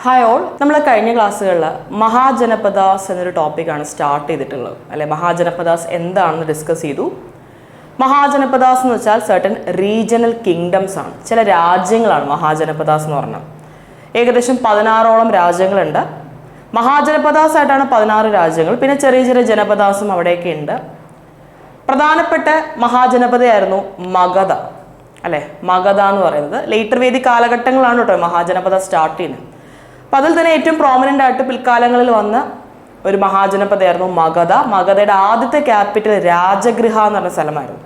Hi all, നമ്മൾ കഴിഞ്ഞ ക്ലാസ്സുകളിൽ മഹാജനപദാസ് എന്നൊരു ടോപ്പിക്കാണ് സ്റ്റാർട്ട് ചെയ്തിട്ടുള്ളത് അല്ലെ. മഹാജനപദാസ് എന്താണെന്ന് ഡിസ്കസ് ചെയ്തു. മഹാജനപദാസ് എന്ന് വെച്ചാൽ സർട്ടൻ റീജിയണൽ കിങ്ഡംസ് ആണ്, ചില രാജ്യങ്ങളാണ് മഹാജനപദാസ് എന്ന് പറഞ്ഞാൽ. ഏകദേശം 16ഓളം രാജ്യങ്ങളുണ്ട്. മഹാജനപദാസ് ആയിട്ടാണ് 16 രാജ്യങ്ങൾ, പിന്നെ ചെറിയ ചെറിയ ജനപദാസും അവിടെയൊക്കെ ഉണ്ട്. പ്രധാനപ്പെട്ട മഹാജനപദയായിരുന്നു മഗധ അല്ലെ. മഗധ എന്ന് പറയുന്നത് ലേറ്റർ വേദിക് കാലഘട്ടങ്ങളാണ് കേട്ടോ മഹാജനപദ സ്റ്റാർട്ട് ചെയ്യുന്നത്. അപ്പം അതിൽ തന്നെ ഏറ്റവും പ്രോമിനൻ്റ് ആയിട്ട് പിൽക്കാലങ്ങളിൽ വന്ന ഒരു മഹാജനപദയായിരുന്നു മഗധ. മഗധയുടെ ആദ്യത്തെ ക്യാപിറ്റൽ രാജഗൃഹ എന്ന് പറഞ്ഞ സ്ഥലമായിരുന്നു.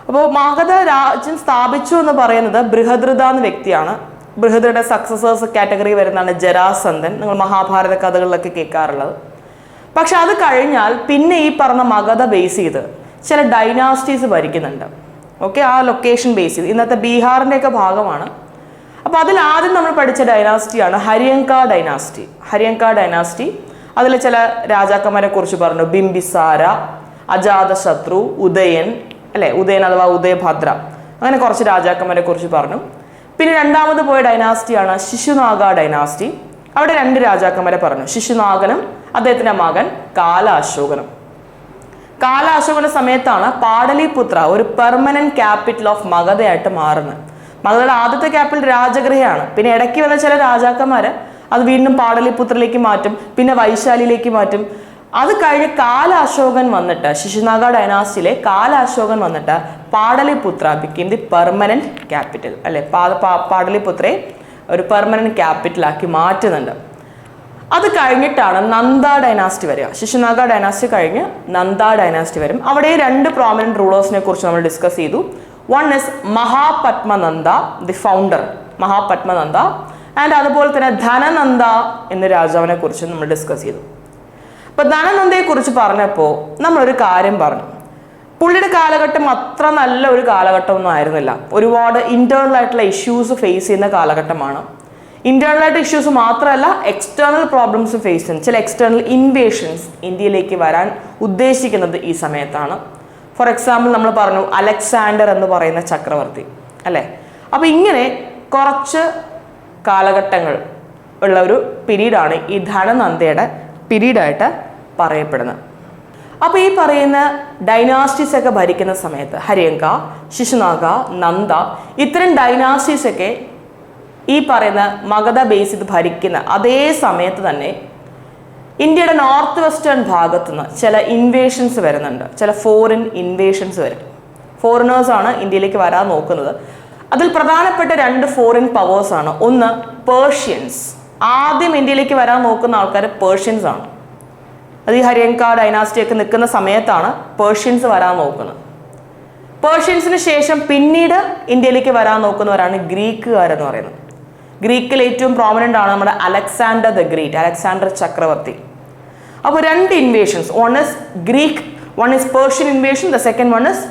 അപ്പോൾ മഗധ രാജ്യം സ്ഥാപിച്ചു എന്ന് പറയുന്നത് ബൃഹദ്രഥ എന്ന വ്യക്തിയാണ്. ബൃഹദ്രഥയുടെ സക്സസേഴ്സ് കാറ്റഗറി വരുന്നതാണ് ജരാസന്ധൻ. നിങ്ങൾ മഹാഭാരത കഥകളിലൊക്കെ കേൾക്കാറുള്ളത്. പക്ഷെ അത് കഴിഞ്ഞാൽ പിന്നെ ഈ പറഞ്ഞ മഗധ ബേസ് ചെയ്ത് ചില ഡൈനാസ്റ്റീസ് ഭരിക്കുന്നുണ്ട്. ഓക്കെ, ആ ലൊക്കേഷൻ ബേസ് ചെയ്ത് ഇന്നത്തെ ബീഹാറിൻ്റെയൊക്കെ ഭാഗമാണ്. അപ്പോൾ അതിൽ ആദ്യം നമ്മൾ പഠിച്ച ഡൈനാസ്റ്റിയാണ് ഹര്യങ്ക ഡൈനാസ്റ്റി. ഹര്യങ്ക ഡൈനാസ്റ്റി അതിൽ ചില രാജാക്കന്മാരെ കുറിച്ച് പറഞ്ഞു. ബിംബിസാര, അജാതശത്രു, ഉദയൻ അല്ലെ, ഉദയൻ അഥവാ ഉദയഭദ്ര, അങ്ങനെ കുറച്ച് രാജാക്കന്മാരെ കുറിച്ച് പറഞ്ഞു. പിന്നെ രണ്ടാമത് പോയ ഡൈനാസ്റ്റിയാണ് ശിശുനാഗ ഡൈനാസ്റ്റി. അവിടെ 2 രാജാക്കന്മാരെ പറഞ്ഞു, ശിശുനാഗനും അദ്ദേഹത്തിൻ്റെ മകൻ കാലാശോകനും. കാലാശോകന സമയത്താണ് പാടലിപുത്ര ഒരു പെർമനന്റ് ക്യാപിറ്റൽ ഓഫ് മഗധയായിട്ട് മാറുന്നത്. മഗധയുടെ ആദ്യത്തെ ക്യാപിറ്റൽ രാജഗൃഹയാണ്. പിന്നെ ഇടയ്ക്ക് വന്ന ചില രാജാക്കന്മാർ അത് വീണ്ടും പാടലിപുത്രയിലേക്ക് മാറ്റും, പിന്നെ വൈശാലിയിലേക്ക് മാറ്റും. അത് കഴിഞ്ഞ് കാലാശോകൻ വന്നിട്ട്, ശിശുനാഗ ഡൈനാസ്റ്റിയിലെ കാലാശോകൻ വന്നിട്ട് Pataliputra became the permanent capital അല്ലെ. പാടലിപുത്രയെ ഒരു പെർമനന്റ് ക്യാപിറ്റലാക്കി മാറ്റുന്നുണ്ട്. അത് കഴിഞ്ഞിട്ടാണ് നന്ദ ഡൈനാസ്റ്റി വരിക. ശിശുനാഗ ഡൈനാസ്റ്റി കഴിഞ്ഞ് നന്ദ ഡൈനാസ്റ്റി വരും. അവിടെ 2 പ്രോമിനന്റ് റൂളേഴ്സിനെ കുറിച്ച് നമ്മൾ ഡിസ്കസ് ചെയ്തു. One is Mahapadmananda, the founder Mahapadmananda, and അതുപോലെ തന്നെ ധനനന്ദ എന്ന രാജാവിനെ കുറിച്ച് നമ്മൾ ഡിസ്കസ് ചെയ്തു. അപ്പൊ ധനനന്ദയെ കുറിച്ച് പറഞ്ഞപ്പോൾ നമ്മളൊരു കാര്യം പറഞ്ഞു. പുള്ളിയുടെ കാലഘട്ടം അത്ര നല്ല ഒരു കാലഘട്ടമൊന്നും ആയിരുന്നില്ല. ഒരുപാട് ഇന്റേണൽ ആയിട്ടുള്ള ഇഷ്യൂസ് ഫേസ് ചെയ്യുന്ന കാലഘട്ടമാണ്. ഇന്റേണൽ ആയിട്ട് ഇഷ്യൂസ് മാത്രമല്ല, എക്സ്റ്റേണൽ പ്രോബ്ലംസ് ഫേസ് ചെയ്യുന്നു. ചില എക്സ്റ്റേണൽ ഇൻവേഷൻസ് ഇന്ത്യയിലേക്ക് വരാൻ ഉദ്ദേശിക്കുന്നത് ഈ സമയത്താണ്. ഫോർ എക്സാമ്പിൾ നമ്മൾ പറഞ്ഞു അലക്സാണ്ടർ എന്ന് പറയുന്ന ചക്രവർത്തി അല്ലേ. അപ്പോൾ ഇങ്ങനെ കുറച്ച് കാലഘട്ടങ്ങൾ ഉള്ള ഒരു പീരീഡാണ് ഈ ധനനന്ദയുടെ പീരീഡായിട്ട് പറയപ്പെടുന്നത്. അപ്പോൾ ഈ പറയുന്ന ഡൈനാസ്റ്റീസ് ഒക്കെ ഭരിക്കുന്ന സമയത്ത് ഹര്യങ്ക, ശിശുനാഗ, നന്ദ, ഇത്തരം ഡൈനാസ്റ്റീസ് ഒക്കെ ഈ പറയുന്ന മഗധ ബേസ് ചെയ്ത് ഭരിക്കുന്ന അതേ സമയത്ത് തന്നെ ഇന്ത്യയുടെ നോർത്ത് വെസ്റ്റേൺ ഭാഗത്തു നിന്ന് ചില ഇൻവേഷൻസ് വരുന്നുണ്ട്. ചില ഫോറിൻ ഇൻവേഷൻസ് വരും. ഫോറിനേഴ്സാണ് ഇന്ത്യയിലേക്ക് വരാൻ നോക്കുന്നത്. അതിൽ പ്രധാനപ്പെട്ട 2 ഫോറിൻ പവേഴ്സാണ്. ഒന്ന് പേർഷ്യൻസ്. ആദ്യം ഇന്ത്യയിലേക്ക് വരാൻ നോക്കുന്ന ആൾക്കാർ പേർഷ്യൻസ് ആണ്. അത് ഈ ഹര്യങ്ക ഡൈനാസ്റ്റിയൊക്കെ നിൽക്കുന്ന സമയത്താണ് പേർഷ്യൻസ് വരാൻ നോക്കുന്നത്. പേർഷ്യൻസിന് ശേഷം പിന്നീട് ഇന്ത്യയിലേക്ക് വരാൻ നോക്കുന്നവരാണ് ഗ്രീക്കുകാരെന്ന് പറയുന്നത്. ഗ്രീക്കിൽ ഏറ്റവും പ്രോമിനൻ്റ് ആണ് നമ്മുടെ അലക്സാണ്ടർ ദ ഗ്രേറ്റ്, അലക്സാണ്ടർ ചക്രവർത്തി. അപ്പോൾ 2 invasions, one is Greek, one is Persian invasion, the second one is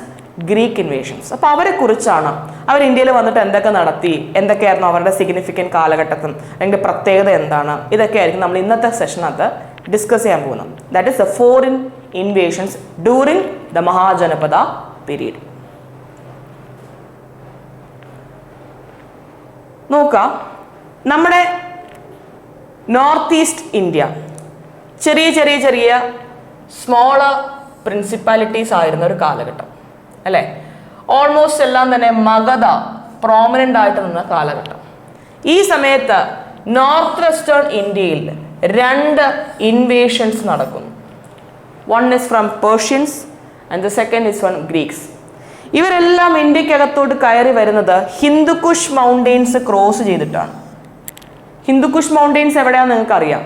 Greek invasions. അപ്പോൾ അവരെ കുറിച്ചാണ്, അവർ ഇന്ത്യയിൽ വന്നിട്ട് എന്തൊക്കെ നടത്തി, എന്തൊക്കെയായിരുന്നു അവരുടെ സിഗ്നിഫിക്കൻറ്റ് കാലഘട്ടത്തും അതിൻ്റെ പ്രത്യേകത എന്താണ്, ഇതൊക്കെ ആയിരിക്കും നമ്മൾ ഇന്നത്തെ സെഷനകത്ത് ഡിസ്കസ് ചെയ്യാൻ പോകുന്നത്. That is the foreign invasions during the Mahajanapada period. നോക്കാം, നമ്മുടെ നോർത്ത് ഈസ്റ്റ് ഇന്ത്യ ചെറിയ ചെറിയ ചെറിയ സ്മോളർ പ്രിൻസിപ്പാലിറ്റീസ് ആയിരുന്ന ഒരു കാലഘട്ടം അല്ലേ. ഓൾമോസ്റ്റ് എല്ലാം തന്നെ മഗധ പ്രോമിനൻ്റ് ആയിട്ട് നിന്ന കാലഘട്ടം. ഈ സമയത്ത് നോർത്ത് വെസ്റ്റേൺ ഇന്ത്യയിൽ 2 ഇൻവേഷൻസ് നടക്കുന്നു. One is from Persians and the second is from Greeks. ഇവരെല്ലാം ഇന്ത്യക്കകത്തോട്ട് കയറി വരുന്നത് ഹിന്ദുക്കുഷ് മൗണ്ടെയിൻസ് ക്രോസ് ചെയ്തിട്ടാണ്. ഹിന്ദുക്കുഷ് മൗണ്ടെയിൻസ് എവിടെയാണെന്ന് നിങ്ങൾക്ക് അറിയാം.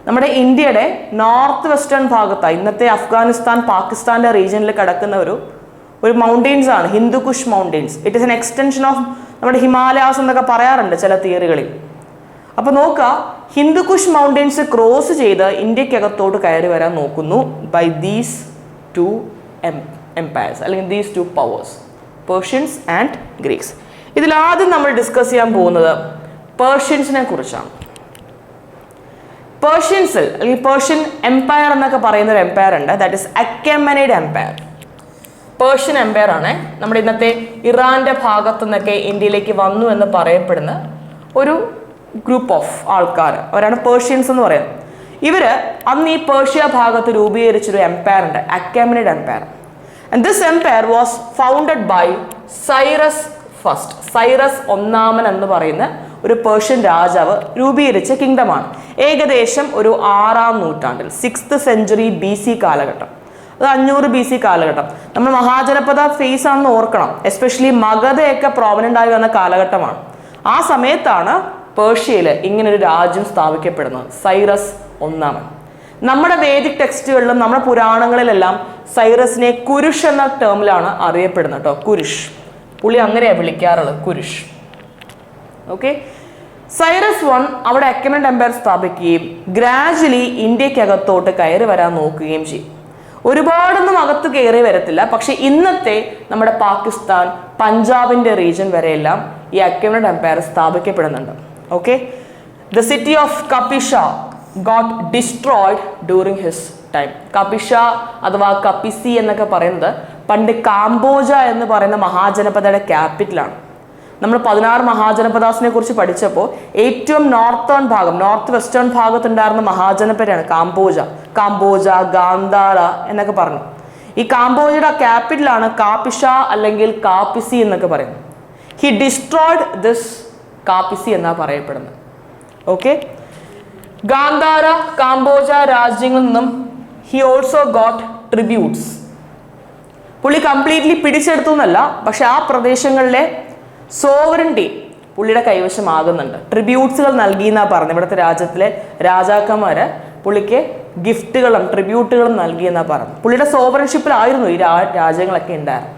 നമ്മുടെ ഇന്ത്യയുടെ നോർത്ത് വെസ്റ്റേൺ ഭാഗത്താണ്, ഇന്നത്തെ അഫ്ഗാനിസ്ഥാൻ പാകിസ്ഥാൻ്റെ റീജിയനിൽ കിടക്കുന്ന ഒരു മൗണ്ടെയിൻസ് ആണ് Hindu Kush mountains. It is an extension of നമ്മുടെ ഹിമാലയാസ് എന്നൊക്കെ പറയാറുണ്ട് ചില തിയറികളിൽ. അപ്പോൾ നോക്കുക, ഹിന്ദുക്കുഷ് മൗണ്ടെയിൻസ് ക്രോസ് ചെയ്ത് ഇന്ത്യക്കകത്തോട്ട് കയറി വരാൻ നോക്കുന്നു ബൈ ദീസ് 2 എംപയർസ് അല്ലെങ്കിൽ these 2 powers, Persians and Greeks. ഇതിലാദ്യം നമ്മൾ ഡിസ്കസ് ചെയ്യാൻ പോകുന്നത് പേർഷ്യൻസിനെ കുറിച്ചാണ്. പേർഷ്യൻസിൽ അല്ലെങ്കിൽ പേർഷ്യൻ എംപയർ എന്നൊക്കെ പറയുന്ന ഒരു എംപയർ ഉണ്ട്, that is Achaemenid empire. Persian empire ആണ് നമ്മുടെ ഇന്നത്തെ ഇറാന്റെ ഭാഗത്തു നിന്നൊക്കെ ഇന്ത്യയിലേക്ക് വന്നു എന്ന് പറയപ്പെടുന്ന ഒരു ഗ്രൂപ്പ് ഓഫ് ആൾക്കാർ, അവരാണ് പേർഷ്യൻസ് എന്ന് പറയുന്നത്. ഇവര് അന്ന് ഈ പേർഷ്യ ഭാഗത്ത് രൂപീകരിച്ചൊരു എംപയർ ഉണ്ട്, Achaemenid empire. And this empire was founded by Cyrus first. Cyrus ഒന്നാമൻ എന്ന് പറയുന്ന ഒരു പേർഷ്യൻ രാജാവ് രൂപീകരിച്ച കിങ്ഡമാണ്. ഏകദേശം ഒരു 6-ാം നൂറ്റാണ്ടിൽ 6th century BC കാലഘട്ടം, അത് 500 BC കാലഘട്ടം. നമ്മൾ മഹാജനപദ ഫേസ് ആണെന്ന് ഓർക്കണം. എസ്പെഷ്യലി മഗധയൊക്കെ പ്രോമിനൻ്റ് ആയി വന്ന കാലഘട്ടമാണ്. ആ സമയത്താണ് പേർഷ്യയിൽ ഇങ്ങനൊരു രാജ്യം സ്ഥാപിക്കപ്പെടുന്നത്, സൈറസ് ഒന്നാമൻ. നമ്മുടെ വേദിക് ടെക്സ്റ്റുകളിലും നമ്മുടെ പുരാണങ്ങളിലെല്ലാം സൈറസിനെ കുരുഷ് എന്ന ടേമിലാണ് അറിയപ്പെടുന്നത് കേട്ടോ. കുരുഷ്, പുള്ളി അങ്ങനെയാണ് വിളിക്കാറുള്ളത്, കുരുഷ്. ഓക്കെ, സൈറസ് 1 അവിടെ അക്കാമിനിഡ് എംപയർ സ്ഥാപിക്കുകയും ഗ്രാജുവലി ഇന്ത്യക്കകത്തോട്ട് കയറി വരാൻ നോക്കുകയും ചെയ്യും. ഒരുപാടൊന്നും അകത്ത് കയറി വരത്തില്ല, പക്ഷെ ഇന്നത്തെ നമ്മുടെ പാകിസ്ഥാൻ, പഞ്ചാബിന്റെ റീജിയൻ വരെയെല്ലാം ഈ അക്കാമിനിഡ് എംപയർ സ്ഥാപിക്കപ്പെടുന്നുണ്ട്. Okay, the city of Kapisa got destroyed during his time. Kapisa അഥവാ കപിസി എന്നൊക്കെ പറയുന്നത് പണ്ട് കാംബോജ എന്ന് പറയുന്ന മഹാജനപദയുടെ ക്യാപിറ്റലാണ്. നമ്മൾ 16 മഹാജനപദാസിനെ കുറിച്ച് പഠിച്ചപ്പോൾ ഏറ്റവും നോർത്തേൺ ഭാഗം, നോർത്ത് വെസ്റ്റേൺ ഭാഗത്തുണ്ടായിരുന്ന മഹാജനപദയാണ് കാംബോജ, ഗാന്ധാര എന്നൊക്കെ പറഞ്ഞു. ഈ കാംബോജയുടെ ക്യാപിറ്റലാണ് കാപിഷ അല്ലെങ്കിൽ കാപിസി എന്നൊക്കെ പറയുന്നത്. ഹി ഡിസ്ട്രോയ്ഡ് ദിസ് കാപിസി എന്നാണ് പറയപ്പെടുന്നത്. ഓക്കെ, ഗാന്ധാര, കാംബോജ രാജ്യങ്ങളിൽ നിന്നും ഹി ഓൾസോ ഗോട്ട് ട്രിബ്യൂട്ട്സ്. പുള്ളി കംപ്ലീറ്റ്ലി പിടിച്ചെടുത്തു എന്നല്ല, പക്ഷെ ആ പ്രദേശങ്ങളിലെ സോവറിറ്റി പുള്ളിയുടെ കൈവശമാകുന്നുണ്ട്. ട്രിബ്യൂട്ട്സുകൾ നൽകിയെന്നാണ് പറഞ്ഞത്. ഇവിടുത്തെ രാജ്യത്തിലെ രാജാക്കന്മാര് പുള്ളിക്ക് ഗിഫ്റ്റുകളും ട്രിബ്യൂട്ടുകളും നൽകിയെന്നാണ് പറഞ്ഞത്. പുള്ളിയുടെ സോവറൻഷിപ്പിലായിരുന്നു ഈ രാജ്യങ്ങളൊക്കെ ഉണ്ടായിരുന്നു.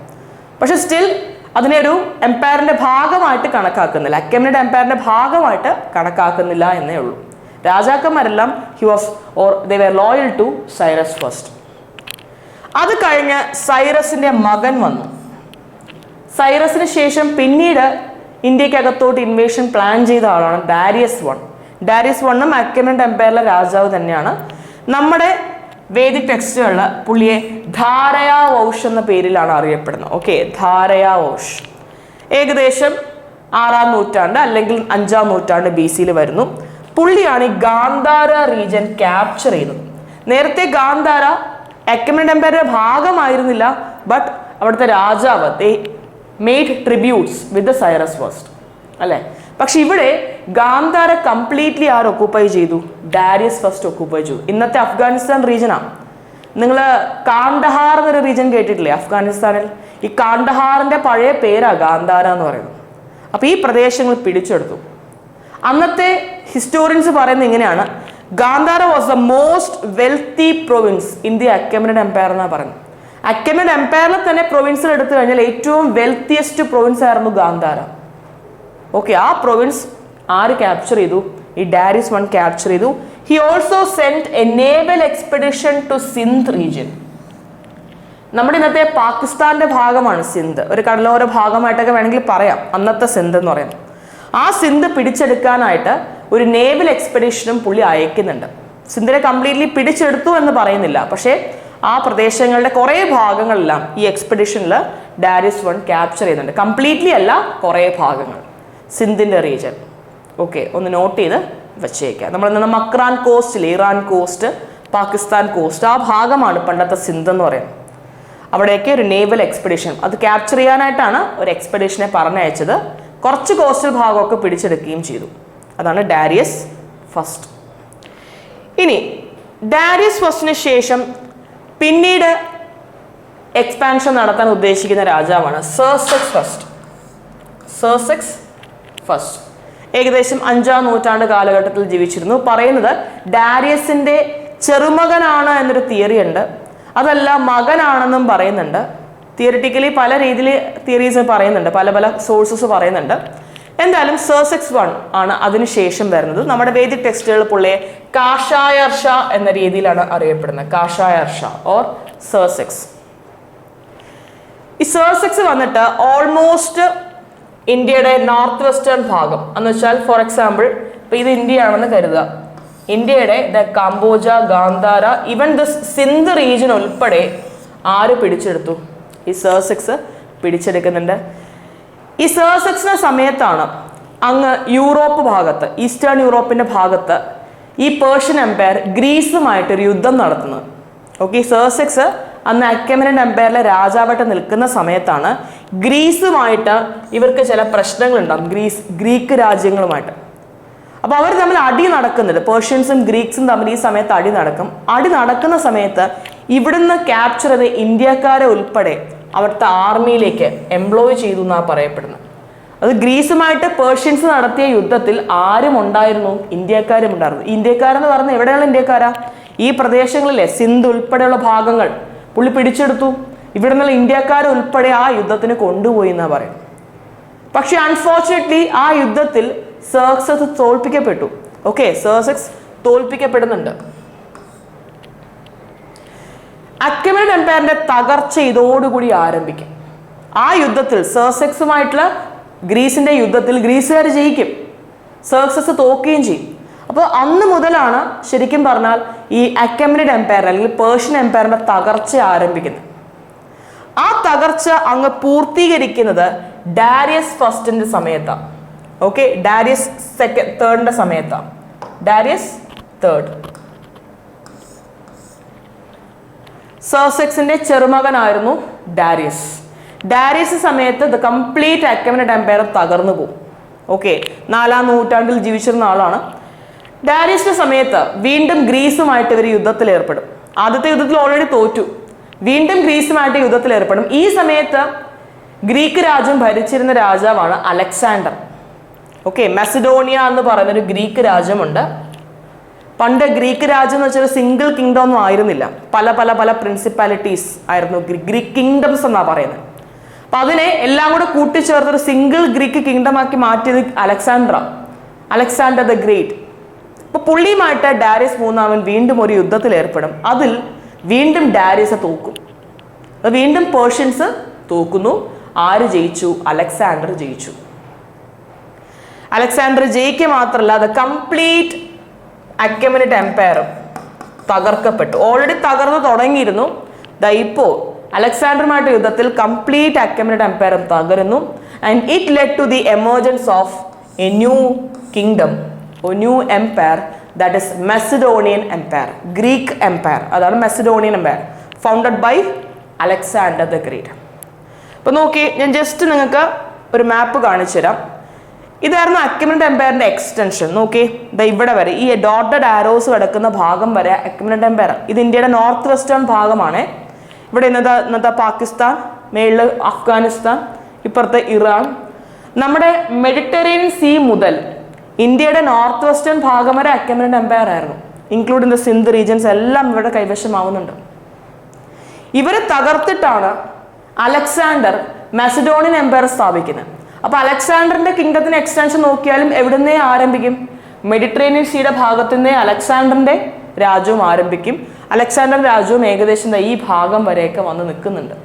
പക്ഷെ സ്റ്റിൽ അതിനെ ഒരു എംപയറിന്റെ ഭാഗമായിട്ട് കണക്കാക്കുന്നില്ല, അക്കാമിനിഡ് എംപയറിന്റെ ഭാഗമായിട്ട് കണക്കാക്കുന്നില്ല എന്നേ ഉള്ളൂ. രാജാക്കന്മാരെല്ലാം they were loyal to Cyrus first. അത് കഴിഞ്ഞ് സൈറസിന്റെ മകൻ വന്നു. സൈറസിന് ശേഷം പിന്നീട് ഇന്ത്യക്കകത്തോട്ട് ഇൻവേഷൻ പ്ലാൻ ചെയ്ത ആളാണ് ഡാരിയസ് 1. ഡാരിയസ് 1 അക്കാമിനിഡ് എംപയറിലെ രാജാവ് തന്നെയാണ്. നമ്മുടെ വേദിക് ടെക്സ്റ്റുകളിൽ പുള്ളിയെ ധാരയാവോഷ് എന്ന പേരിലാണ് അറിയപ്പെടുന്നത്. ഓക്കെ, ധാരയാവോഷ് ഏകദേശം 6-ാം നൂറ്റാണ്ട് അല്ലെങ്കിൽ 5-ാം നൂറ്റാണ്ട് BC വരുന്നു. പുള്ളിയാണ് ഈ ഗാന്ധാര റീജിയൻ ക്യാപ്ചർ ചെയ്തത്. നേരത്തെ ഗാന്ധാര അക്കാമിനിഡ് എംപയറിന്റെ ഭാഗമായിരുന്നില്ല, ബട്ട് അവിടുത്തെ രാജാവ് they made tributes with Cyrus first അല്ലേ. പക്ഷെ ഇവിടെ ഗാന്ധാര കംപ്ലീറ്റ്ലി ആര് ഒക്കുപ്പൈ ചെയ്തു? ഡാരിയസ് ഫസ്റ്റ് ഒക്കുപ്പൈ ചെയ്തു. ഇന്നത്തെ അഫ്ഗാനിസ്ഥാൻ റീജിയനാണ്. നിങ്ങൾ കാണ്ഡഹാർ എന്നൊരു റീജിയൻ കേട്ടിട്ടില്ലേ അഫ്ഗാനിസ്ഥാനിൽ? ഈ കാണ്ഡഹാറിന്റെ പഴയ പേരാ ഗാന്ധാര എന്ന് പറയുന്നത്. അപ്പൊ ഈ പ്രദേശങ്ങൾ പിടിച്ചെടുത്തു. അന്നത്തെ ഹിസ്റ്റോറിയൻസ് പറയുന്നത് ഇങ്ങനെയാണ്, Gandhara was the most wealthy province in the Achaemenid empire എന്നാണ് പറയുന്നത്. അക്കാമിനിഡ് എംപയറിൽ തന്നെ പ്രൊവിൻസിൽ എടുത്തു കഴിഞ്ഞാൽ ഏറ്റവും വെൽത്തിയസ്റ്റ് പ്രൊവിൻസ് ആയിരുന്നു ഗാന്ധാര. ഓക്കെ, ആ പ്രൊവിൻസ് ആര് ക്യാപ്ചർ ചെയ്തു? ഈ ഡാരിയസ് 1 ക്യാപ്ചർ ചെയ്തു. He also sent a naval expedition to Sindh region. നമ്മുടെ ഇന്നത്തെ പാകിസ്ഥാന്റെ ഭാഗമാണ് സിന്ധ്, ഒരു കടലോര ഭാഗമായിട്ടൊക്കെ വേണമെങ്കിൽ പറയാം അന്നത്തെ സിന്ധ് എന്ന് പറയുന്നത്. ആ സിന്ധ് പിടിച്ചെടുക്കാനായിട്ട് ഒരു നേവൽ എക്സ്പെഡിഷനും പുള്ളി അയക്കുന്നുണ്ട്. സിന്ധിനെ കംപ്ലീറ്റ്ലി പിടിച്ചെടുത്തു എന്ന് പറയുന്നില്ല, പക്ഷേ ആ പ്രദേശങ്ങളുടെ കുറേ ഭാഗങ്ങളെല്ലാം ഈ എക്സ്പെഡിഷനിൽ ഡാരിയസ് 1 ക്യാപ്ചർ ചെയ്യുന്നുണ്ട്. കംപ്ലീറ്റ്ലി അല്ല, കുറേ ഭാഗങ്ങൾ സിന്ധിന്റെ റീജിയൻ. ഓക്കെ, ഒന്ന് നോട്ട് ചെയ്ത് വെച്ചേക്കാം. നമ്മൾ നിന്ന് മക്രാൻ കോസ്റ്റിൽ, ഇറാൻ കോസ്റ്റ്, പാകിസ്ഥാൻ കോസ്റ്റ്, ആ ഭാഗമാണ് പണ്ടത്തെ സിന്ധ് എന്ന് പറയുന്നത്. അവിടേക്ക് ഒരു നേവൽ എക്സ്പെഡിഷൻ, അത് ക്യാപ്ചർ ചെയ്യാനായിട്ടാണ് ഒരു എക്സ്പെഡിഷനെ പറഞ്ഞയച്ചത്. കുറച്ച് കോസ്റ്റൽ ഭാഗമൊക്കെ പിടിച്ചെടുക്കുകയും ചെയ്തു. അതാണ് ഡാരിയസ് ഫസ്റ്റ്. ഇനി ഡാരിയസ് ഫസ്റ്റിന് ശേഷം പിന്നീട് എക്സ്പാൻഷൻ നടത്താൻ ഉദ്ദേശിക്കുന്ന രാജാവാണ് സെർസെക്സ് ഫസ്റ്റ്. സെർസെക്സ് ഫസ്റ്റ് ഏകദേശം 5-ാം നൂറ്റാണ്ട് കാലഘട്ടത്തിൽ ജീവിച്ചിരുന്നു. പറയുന്നത് ഡാരിയസിന്റെ ചെറുമകനാണ് എന്നൊരു തിയറി ഉണ്ട്, അതല്ല മകനാണെന്നും പറയുന്നുണ്ട്. തിയറിറ്റിക്കലി പല രീതിയിൽ തിയറീസ് പറയുന്നുണ്ട്, പല പല സോഴ്സസ് പറയുന്നുണ്ട്. എന്തായാലും സെർസെക്സ് 1 ആണ് അതിനുശേഷം വരുന്നത്. നമ്മുടെ വേദിക് ടെക്സ്റ്റുകൾ പുള്ളിയെ കാഷായർഷ എന്ന രീതിയിലാണ് അറിയപ്പെടുന്നത്, കാഷായർഷ ഓർ സെർസെക്സ്. ഈ സെർസെക്സ് വന്നിട്ട് ഓൾമോസ്റ്റ് ഇന്ത്യയുടെ നോർത്ത് വെസ്റ്റേൺ ഭാഗം എന്ന് വെച്ചാൽ, ഫോർ എക്സാമ്പിൾ ഇപ്പൊ ഇത് ഇന്ത്യയാണെന്ന് കരുതുക, ഇന്ത്യയുടെ Kamboja, Gandhara, even the Sindh region ഉൾപ്പെടെ ആര് പിടിച്ചെടുത്തു? ഈ സെർസെക്സ് പിടിച്ചെടുക്കുന്നുണ്ട്. ഈ സെർസെക്സിന്റെ സമയത്താണ് അങ്ങ് യൂറോപ്പ് ഭാഗത്ത്, ഈസ്റ്റേൺ യൂറോപ്പിന്റെ ഭാഗത്ത് ഈ പേർഷ്യൻ എംപയർ ഗ്രീസുമായിട്ടൊരു യുദ്ധം നടത്തുന്നത്. ഓക്കെ, സേഴ്സെക്സ് അന്ന് അക്കമനൻ എംപയറിലെ രാജാവായിട്ട് നിൽക്കുന്ന സമയത്താണ് ഗ്രീസുമായിട്ട് ഇവർക്ക് ചില പ്രശ്നങ്ങളുണ്ടാകും, ഗ്രീക്ക് രാജ്യങ്ങളുമായിട്ട്. അപ്പോൾ അവർ തമ്മിൽ അടി നടക്കുന്നുണ്ട്, പേർഷ്യൻസും ഗ്രീക്സും തമ്മിൽ ഈ സമയത്ത് അടി നടക്കും. അടി നടക്കുന്ന സമയത്ത് ഇവിടുന്ന് ക്യാപ്ചർ ചെയ്ത ഇന്ത്യക്കാരെ ഉൾപ്പെടെ അവിടുത്തെ ആർമിയിലേക്ക് എംപ്ലോയ് ചെയ്തു എന്നാണ് പറയപ്പെടുന്നത്. അത് ഗ്രീസുമായിട്ട് പേർഷ്യൻസ് നടത്തിയ യുദ്ധത്തിൽ ആരും ഉണ്ടായിരുന്നു? ഇന്ത്യക്കാരും ഉണ്ടായിരുന്നു. ഇന്ത്യക്കാരെന്ന് പറഞ്ഞാൽ എവിടെയുള്ള ഇന്ത്യക്കാരാ? ഈ പ്രദേശങ്ങളിലെ സിന്ധ് ഉൾപ്പെടെയുള്ള ഭാഗങ്ങൾ പുള്ളി പിടിച്ചെടുത്തു. ഇവിടെ നിന്നുള്ള ഇന്ത്യക്കാരെ ഉൾപ്പെടെ ആ യുദ്ധത്തിന് കൊണ്ടുപോയി എന്നാ പറയുന്നത്. പക്ഷെ അൺഫോർച്ചുനേറ്റ്ലി ആ യുദ്ധത്തിൽ സേഴ്സെക്സ് തോൽപ്പിക്കപ്പെട്ടു. ഓക്കെ, സേഴ്സെക്സ് തോൽപ്പിക്കപ്പെടുന്നുണ്ട്. അക്കമനൻ എംപയറിന്റെ തകർച്ച ഇതോടുകൂടി ആരംഭിക്കും. ആ യുദ്ധത്തിൽ സേഴ്സെക്സുമായിട്ടുള്ള ഗ്രീസിന്റെ യുദ്ധത്തിൽ ഗ്രീസുകാർ ജയിക്കും, സേഴ്സെക്സ് തോക്കുകയും ചെയ്യും. അപ്പോൾ അന്ന് മുതലാണ് ശരിക്കും പറഞ്ഞാൽ ഈ അക്കമനൻ എംപയർ അല്ലെങ്കിൽ പേർഷ്യൻ എംപയറിന്റെ തകർച്ച ആരംഭിക്കുന്നത്. ആ തകർച്ച അങ്ങ് പൂർത്തീകരിക്കുന്നത് ഡാരിയസ് ഫസ്റ്റിന്റെ സമയത്താണ്. ഓക്കെ, ഡാരിയസ് തേർഡിന്റെ സമയത്താണ്. ഡാരിയസ് തേർഡ് സേഴ്സെക്സിന്റെ ചെറുമകനായിരുന്നു ഡാരിയസ്. ഡാരിയസ് സമയത്ത് ദ കംപ്ലീറ്റ് അക്കമനൻ എംപയർ തകർന്നു പോകും. ഓക്കെ, 4-ാം നൂറ്റാണ്ടിൽ ജീവിച്ചിരുന്ന ആളാണ്. ഡാരിയസിന്റെ സമയത്ത് വീണ്ടും ഗ്രീസുമായിട്ട് ഇവർ യുദ്ധത്തിൽ ഏർപ്പെടും. ആദ്യത്തെ യുദ്ധത്തിൽ ഓൾറെഡി തോറ്റു, വീണ്ടും ഗ്രീസുമായിട്ട് യുദ്ധത്തിൽ ഏർപ്പെടും. ഈ സമയത്ത് ഗ്രീക്ക് രാജ്യം ഭരിച്ചിരുന്ന രാജാവാണ് അലക്സാണ്ടർ. ഓക്കെ, മെസഡോണിയ എന്ന് പറയുന്ന ഒരു ഗ്രീക്ക് രാജ്യമുണ്ട്. പണ്ട് ഗ്രീക്ക് രാജ്യം എന്ന് വെച്ചാൽ സിംഗിൾ കിങ്ഡം ഒന്നും ആയിരുന്നില്ല, പല പല പല പ്രിൻസിപ്പാലിറ്റീസ് ആയിരുന്നു ഗ്രീക്ക് കിങ്ഡംസ് എന്നാ പറയുന്നത്. അപ്പൊ അതിനെ എല്ലാം കൂടെ കൂട്ടിച്ചേർത്തൊരു സിംഗിൾ ഗ്രീക്ക് കിങ്ഡം ആക്കി മാറ്റിയത് അലക്സാണ്ടർ ദ ഗ്രേറ്റ്. അപ്പൊ പുള്ളിയുമായിട്ട് ഡാരിയസ് മൂന്നാമൻ വീണ്ടും ഒരു യുദ്ധത്തിൽ ഏർപ്പെടും. അതിൽ വീണ്ടും ഡാരിയസ് തോക്കും, വീണ്ടും പേർഷ്യൻസ് തോക്കുന്നു. ആര് ജയിച്ചു? അലക്സാണ്ടർ ജയിച്ചു. അലക്സാണ്ടർ ജയിക്കുക മാത്രമല്ല, അത് കംപ്ലീറ്റ് അക്കമനൻ എംപയർ തകർക്കപ്പെട്ടു. ഓൾറെഡി തകർന്നു തുടങ്ങിയിരുന്നു. ഇപ്പോ അലക്സാണ്ടറുമായിട്ട് യുദ്ധത്തിൽ കംപ്ലീറ്റ് അക്കമനൻ എംപയർ തകരുന്നു. And it led to the emergence of a new kingdom, a new empire, that is Macedonian empire, Greek empire. അതാണ് Macedonian empire, founded by Alexander the great. അപ്പൊ നോക്കി, ഞാൻ ജസ്റ്റ് നിങ്ങൾക്ക് ഒരു മാപ്പ് കാണിച്ചു തരാം. ഇതായിരുന്നു അക്കമനൻ എംപയറിന്റെ എക്സ്റ്റൻഷൻ. നോക്കി, ഇവിടെ വരെ ഈ ഡോട്ടഡ് ആരോസ് കിടക്കുന്ന ഭാഗം വരെ അക്കമനൻ എംപയർ. ഇത് ഇന്ത്യയുടെ നോർത്ത് വെസ്റ്റേൺ ഭാഗമാണ്. ഇവിടെ ഇന്നത്തെ പാകിസ്ഥാൻ, മേളില് അഫ്ഗാനിസ്ഥാൻ, ഇപ്പുറത്തെ ഇറാൻ. നമ്മുടെ മെഡിറ്ററേനിയൻ സീ മുതൽ ഇന്ത്യയുടെ നോർത്ത് വെസ്റ്റേൺ ഭാഗം വരെ അക്കമനൻ എംപയർ ആയിരുന്നു, ഇൻക്ലൂഡിംഗ് ദ സിന്ധ് റീജിയൻസ് എല്ലാം ഇവിടെ കൈവശമാവുന്നുണ്ട്. ഇവരെ തകർത്തിട്ടാണ് അലക്സാണ്ടർ മെസഡോണിയൻ എംപയർ സ്ഥാപിക്കുന്നത്. അപ്പൊ അലക്സാണ്ടറിന്റെ കിങ്ഡത്തിന് എക്സ്റ്റൻഷൻ നോക്കിയാലും എവിടുന്നേ ആരംഭിക്കും? മെഡിറ്ററേനിയൻ സീയുടെ ഭാഗത്തുനിന്നേ അലക്സാണ്ടറിന്റെ രാജ്യവും ആരംഭിക്കും. അലക്സാണ്ടർ രാജ്യവും ഏകദേശം ഈ ഭാഗം വരെയൊക്കെ വന്ന് നിൽക്കുന്നുണ്ട്.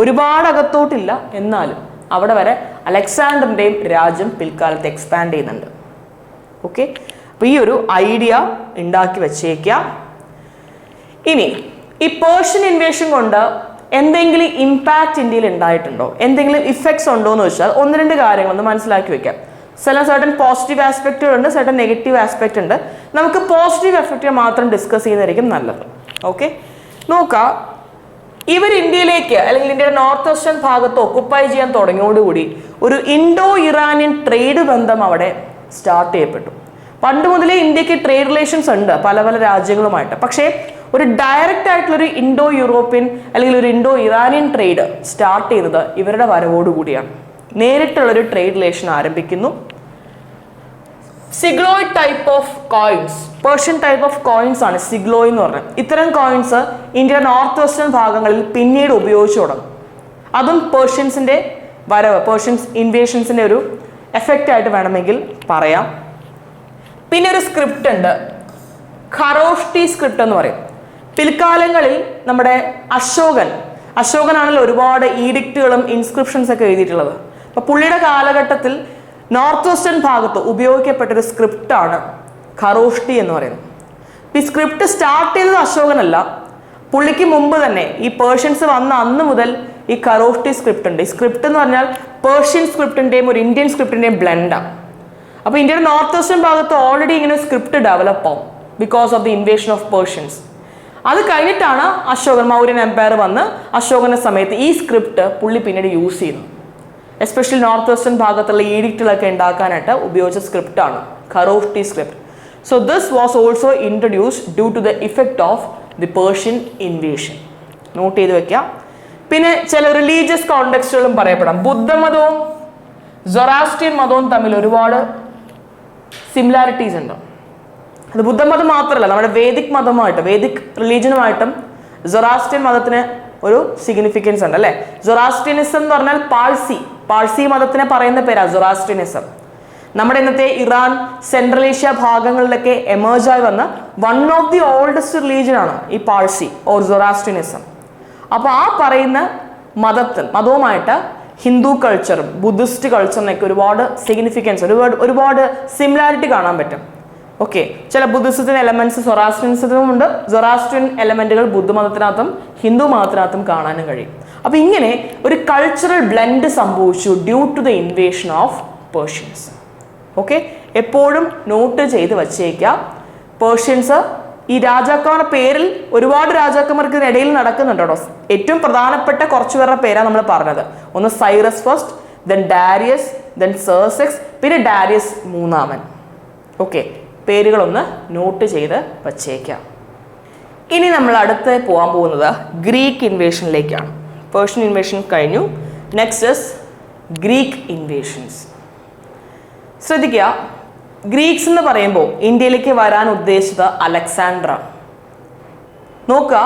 ഒരുപാട് അകത്തോട്ടില്ല, എന്നാലും അവിടെ വരെ അലക്സാണ്ടറിന്റെയും രാജ്യം പിൽക്കാലത്ത് എക്സ്പാൻഡ് ചെയ്യുന്നുണ്ട്. ഓക്കെ, അപ്പൊ ഈ ഒരു ഐഡിയ ഉണ്ടാക്കി വെച്ചേക്കാം. ഇനി ഈ പേർഷ്യൻ ഇൻവേഷൻ കൊണ്ട് എന്തെങ്കിലും ഇമ്പാക്റ്റ് ഇന്ത്യയിൽ ഉണ്ടായിട്ടുണ്ടോ, എന്തെങ്കിലും ഇഫക്ട്സ് ഉണ്ടോ എന്ന് വെച്ചാൽ 1-2 കാര്യങ്ങളൊന്ന് മനസ്സിലാക്കി വെക്കാം. സർട്ടൻ പോസിറ്റീവ് ആസ്പെക്റ്റുകൾ ഉണ്ട്, സർട്ടൻ നെഗറ്റീവ് ആസ്പെക്റ്റ് ഉണ്ട്. നമുക്ക് പോസിറ്റീവ് എഫക്റ്റ് മാത്രം ഡിസ്കസ് ചെയ്യുന്നതായിരിക്കും നല്ലത്. ഓക്കെ, നോക്കാം. ഇവർ ഇന്ത്യയിലേക്ക് അല്ലെങ്കിൽ ഇന്ത്യയുടെ നോർത്ത് വെസ്റ്റേൺ ഭാഗത്ത് ഒക്കുപ്പൈ ചെയ്യാൻ തുടങ്ങിയോടുകൂടി ഒരു ഇൻഡോ ഇറാനിയൻ ട്രേഡ് ബന്ധം അവിടെ സ്റ്റാർട്ട് ചെയ്യപ്പെട്ടു. പണ്ട് മുതലേ ഇന്ത്യക്ക് ട്രേഡ് റിലേഷൻസ് ഉണ്ട് പല പല രാജ്യങ്ങളുമായിട്ട്. പക്ഷേ ഒരു ഡയറക്റ്റ് ആയിട്ടുള്ളൊരു ഇൻഡോ യൂറോപ്യൻ അല്ലെങ്കിൽ ഒരു ഇൻഡോ ഇറാനിയൻ ട്രേഡ് സ്റ്റാർട്ട് ചെയ്യുന്നത് ഇവരുടെ വരവോടുകൂടിയാണ്. നേരിട്ടുള്ളൊരു ട്രേഡ് റിലേഷൻ ആരംഭിക്കുന്നു. Sigloi type of coins, Persian type of coins ആണ് സിഗ്ലോയ് എന്ന് പറഞ്ഞത്. ഇത്തരം കോയിൻസ് ഇന്ത്യയുടെ നോർത്ത് വെസ്റ്റേൺ ഭാഗങ്ങളിൽ പിന്നീട് ഉപയോഗിച്ചു തുടങ്ങും. അതും പേർഷ്യൻസിന്റെ വരവ്, പേർഷ്യൻസ് ഇൻവേഷൻസിന്റെ ഒരു എഫക്റ്റ് ആയിട്ട് വേണമെങ്കിൽ പറയാം. പിന്നെ ഒരു സ്ക്രിപ്റ്റ് ഉണ്ട്, ഖറോഷ്ടി സ്ക്രിപ്റ്റ് എന്ന് പറയും. പിൽക്കാലങ്ങളിൽ നമ്മുടെ അശോകനാണല്ലോ ഒരുപാട് ഈഡിക്റ്റുകളും ഇൻസ്ക്രിപ്ഷൻസ് ഒക്കെ എഴുതിയിട്ടുള്ളത്. അപ്പൊ പുള്ളിയുടെ കാലഘട്ടത്തിൽ നോർത്ത് വെസ്റ്റേൺ ഭാഗത്ത് ഉപയോഗിക്കപ്പെട്ടൊരു സ്ക്രിപ്റ്റാണ് ഖറോഷ്ടി എന്ന് പറയുന്നത്. ഈ സ്ക്രിപ്റ്റ് സ്റ്റാർട്ട് ചെയ്തത് അശോകനല്ല, പുള്ളിക്ക് മുമ്പ് തന്നെ ഈ പേർഷ്യൻസ് വന്ന അന്ന് മുതൽ ഈ ഖറോഷ്ടി സ്ക്രിപ്റ്റ് ഉണ്ട്. ഈ സ്ക്രിപ്റ്റ് എന്ന് പറഞ്ഞാൽ പേർഷ്യൻ സ്ക്രിപ്റ്റിന്റെയും ഒരു ഇന്ത്യൻ സ്ക്രിപ്റ്റിന്റെയും ബ്ലെൻഡാണ്. അപ്പോൾ ഇന്ത്യയുടെ നോർത്ത് വെസ്റ്റേൺ ഭാഗത്ത് ഓൾറെഡി ഇങ്ങനെ സ്ക്രിപ്റ്റ് ഡെവലപ്പ് ആവും because of the invasion of Persians. അത് കഴിഞ്ഞിട്ടാണ് അശോകൻ, മൗര്യൻ എംപയർ വന്ന് അശോകന്റെ സമയത്ത് ഈ സ്ക്രിപ്റ്റ് പുള്ളി പിന്നീട് യൂസ് ചെയ്യുന്നു. എസ്പെഷ്യലി നോർത്ത് വെസ്റ്റേൺ ഭാഗത്തുള്ള ഈഡിക്റ്റുകളൊക്കെ ഉണ്ടാക്കാനായിട്ട് ഉപയോഗിച്ച സ്ക്രിപ്റ്റാണ് Kharosthi script. So this was also introduced due to the effect of the Persian invasion. Note ചെയ്ത് വെക്കാം. പിന്നെ ചില റിലീജിയസ് കോണ്ടെക്സ്റ്റുകളും പറയപ്പെടാം. ബുദ്ധമതവും സൊറാസ്ട്രിയൻ മതവും തമ്മിൽ ഒരുപാട് സിമിലാരിറ്റീസ് ഉണ്ട്. അത് ബുദ്ധമതം മാത്രമല്ല, നമ്മുടെ വേദിക് മതമായിട്ടും വേദിക് റിലീജിയനുമായിട്ടും സൊറാസ്ട്രിയൻ മതത്തിന് ഒരു സിഗ്നിഫിക്കൻസ് ഉണ്ട് അല്ലേ. സൊറാസ്ട്രിയനിസം എന്ന് പറഞ്ഞാൽ പാഴ്സി മതത്തിനെ പറയുന്ന പേരാ സൊറാസ്ട്രിയനിസം. നമ്മുടെ ഇന്നത്തെ ഇറാൻ, സെൻട്രൽ ഏഷ്യ ഭാഗങ്ങളിലൊക്കെ എമേർജ് ആയി വന്ന one of the oldest religion ആണ് ഈ പാഴ്സി ഓർ സൊറാസ്ട്രിയനിസം. അപ്പോൾ ആ പറയുന്ന മതവുമായിട്ട് ഹിന്ദു കൾച്ചറും ബുദ്ധിസ്റ്റ് കൾച്ചറിനൊക്കെ ഒരുപാട് സിഗ്നിഫിക്കൻസ്, ഒരുപാട് സിമിലാരിറ്റി കാണാൻ പറ്റും. ഓക്കെ, ചില ബുദ്ധിസത്തിന് എലമെന്റ്സ് സൊറാസ്ട്രിയനിസത്തിനും ഉണ്ട്, സൊറാസ്ട്രിയൻ എലമെന്റുകൾ ബുദ്ധമതത്തിനകത്തും ഹിന്ദു മതത്തിനകത്തും കാണാനും കഴിയും. അപ്പൊ ഇങ്ങനെ ഒരു കൾച്ചറൽ ബ്ലെൻഡ് സംഭവിച്ചു due to the invasion of Persians. Okay, എപ്പോഴും നോട്ട് ചെയ്ത് വച്ചേക്കാം. പേർഷ്യൻസ് ഈ രാജാക്കന്മാരുടെ പേരിൽ ഒരുപാട് രാജാക്കന്മാർക്ക് ഇതിനിടയിൽ നടക്കുന്നുണ്ട് കേട്ടോ. ഏറ്റവും പ്രധാനപ്പെട്ട കുറച്ചു പേരുടെ പേരാണ് നമ്മൾ പറഞ്ഞത്. ഒന്ന് Cyrus first, then Darius, then Xerxes, പിന്നെ ഡാരിയസ് മൂന്നാമൻ. ഓക്കെ, പേരുകളൊന്ന് നോട്ട് ചെയ്ത് വച്ചേക്കാം. ഇനി നമ്മൾ അടുത്ത് പോകാൻ പോകുന്നത് ഗ്രീക്ക് ഇൻവേഷനിലേക്കാണ്. പേർഷ്യൻ ഇൻവേഷൻ കഴിഞ്ഞു. Next is Greek inversions. ശ്രദ്ധിക്കുക, ഗ്രീക്സ് എന്ന് പറയുമ്പോൾ ഇന്ത്യയിലേക്ക് വരാൻ ഉദ്ദേശിച്ചത് അലക്സാണ്ടർ. നോക്കുക,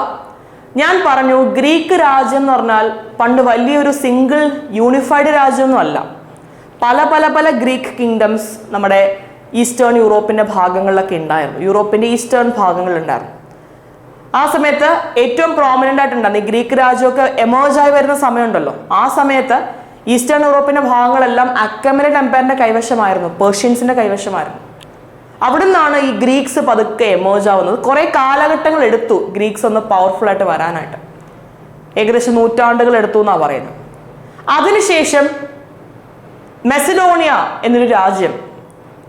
ഞാൻ പറഞ്ഞു ഗ്രീക്ക് രാജ്യം എന്ന് പറഞ്ഞാൽ പണ്ട് വലിയൊരു സിംഗിൾ യൂണിഫൈഡ് രാജ്യമൊന്നും അല്ല. പല പല പല ഗ്രീക്ക് കിങ്ഡംസ് നമ്മുടെ ഈസ്റ്റേൺ യൂറോപ്പിൻ്റെ ഭാഗങ്ങളിലൊക്കെ ഉണ്ടായിരുന്നു. യൂറോപ്പിൻ്റെ ഈസ്റ്റേൺ ഭാഗങ്ങളിലുണ്ടായിരുന്നു. ആ സമയത്ത് ഏറ്റവും പ്രോമിനൻ്റ് ആയിട്ടുണ്ടായിരുന്നു ഈ ഗ്രീക്ക് രാജ്യമൊക്കെ എമേർജായി വരുന്ന സമയമുണ്ടല്ലോ. ആ സമയത്ത് ഈസ്റ്റേൺ യൂറോപ്പിൻ്റെ ഭാഗങ്ങളെല്ലാം അക്കമനേറ്റ് എംപയറിൻ്റെ കൈവശമായിരുന്നു, പേർഷ്യൻസിൻ്റെ കൈവശമായിരുന്നു. അവിടെ നിന്നാണ് ഈ ഗ്രീക്സ് പതുക്കെ എമേർജ് ആവുന്നത്. കുറേ കാലഘട്ടങ്ങൾ എടുത്തു ഗ്രീക്സ് ഒന്ന് പവർഫുൾ ആയിട്ട് വരാനായിട്ട്. ഏകദേശം നൂറ്റാണ്ടുകൾ എടുത്തു എന്നാണ് പറയുന്നത്. അതിനുശേഷം മെസഡോണിയ എന്നൊരു രാജ്യം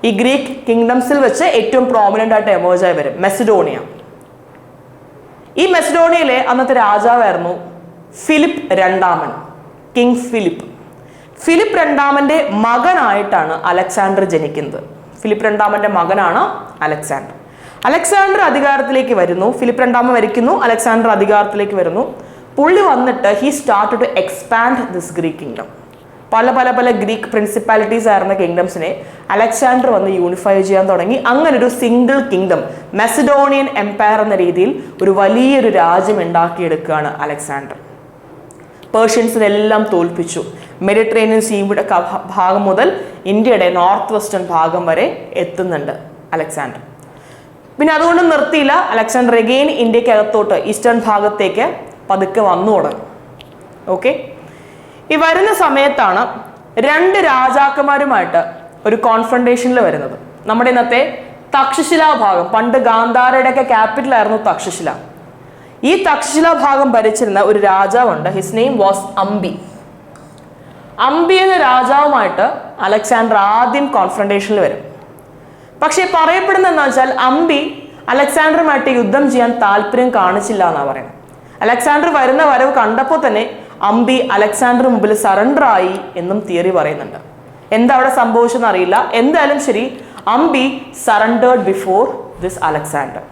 ഈ ഗ്രീക്ക് കിങ്ഡംസിൽ വെച്ച് ഏറ്റവും പ്രോമിനൻ്റ് ആയിട്ട് എമേർജ് ആയി വരും, മെസഡോണിയ. ഈ മെസഡോണിയയിലെ അന്നത്തെ രാജാവായിരുന്നു ഫിലിപ്പ് രണ്ടാമൻ, കിങ് ഫിലിപ്പ്. ഫിലിപ്പ് രണ്ടാമന്റെ മകനായിട്ടാണ് അലക്സാണ്ടർ ജനിക്കുന്നത്. ഫിലിപ്പ് രണ്ടാമന്റെ മകനാണ് അലക്സാണ്ടർ. അലക്സാണ്ടർ അധികാരത്തിലേക്ക് വരുന്നു. ഫിലിപ്പ് രണ്ടാമൻ മരിക്കുന്നു, അലക്സാണ്ടർ അധികാരത്തിലേക്ക് വരുന്നു. പുള്ളി വന്നിട്ട് he started to expand this Greek kingdom. പല പല പല ഗ്രീക്ക് പ്രിൻസിപ്പാലിറ്റീസ് ആയിരുന്ന കിങ്ഡംസിനെ അലക്സാണ്ടർ വന്ന് യൂണിഫൈ ചെയ്യാൻ തുടങ്ങി. അങ്ങനെ ഒരു സിംഗിൾ കിങ്ഡം, മെസഡോണിയൻ എംപയർ എന്ന രീതിയിൽ ഒരു വലിയൊരു രാജ്യം ഉണ്ടാക്കിയെടുക്കുകയാണ് അലക്സാണ്ടർ. പേർഷ്യൻസിനെല്ലാം തോൽപ്പിച്ചു. മെഡിറ്ററേനിയൻ സീയുടെ ഭാഗം മുതൽ ഇന്ത്യയുടെ നോർത്ത് വെസ്റ്റേൺ ഭാഗം വരെ എത്തുന്നുണ്ട് അലക്സാണ്ടർ. പിന്നെ അതുകൊണ്ട് നിർത്തിയില്ല. അലക്സാണ്ടർ എഗെയിൻ ഇന്ത്യക്കകത്തോട്ട് ഈസ്റ്റേൺ ഭാഗത്തേക്ക് പതുക്കെ വന്നു തുടങ്ങി. ഓക്കെ, ഈ വരുന്ന സമയത്താണ് രണ്ട് രാജാക്കന്മാരുമായിട്ട് ഒരു കോൺഫ്രണ്ടേഷനിൽ വരുന്നത്. നമ്മുടെ ഇന്നത്തെ തക്ഷശില ഭാഗം, പണ്ട് ഗാന്ധാരയുടെ ഒക്കെ ക്യാപിറ്റൽ ആയിരുന്നു തക്ഷശില. ഈ തക്ഷശില ഭാഗം ഭരിച്ചിരുന്ന ഒരു രാജാവുണ്ട്. His name was Ambhi. Ambhi എന്ന രാജാവുമായിട്ട് അലക്സാണ്ടർ ആദ്യം കോൺഫ്രണ്ടേഷനിൽ വരും. പക്ഷെ പറയപ്പെടുന്നത് എന്താ വെച്ചാൽ അംബി അലക്സാണ്ടറുമായിട്ട് യുദ്ധം ചെയ്യാൻ താല്പര്യം കാണിച്ചില്ല എന്നാണ് പറയുന്നത്. അലക്സാണ്ടർ വരുന്ന വരവ് കണ്ടപ്പോൾ തന്നെ അംബി അലക്സാണ്ടർ മുമ്പിൽ സറണ്ടർ ആയി എന്നും തിയറി പറയുന്നുണ്ട്. എന്താ അവിടെ സംഭവിച്ചെന്ന് അറിയില്ല. എന്തായാലും ശരി, Ambi surrendered before this Alexander.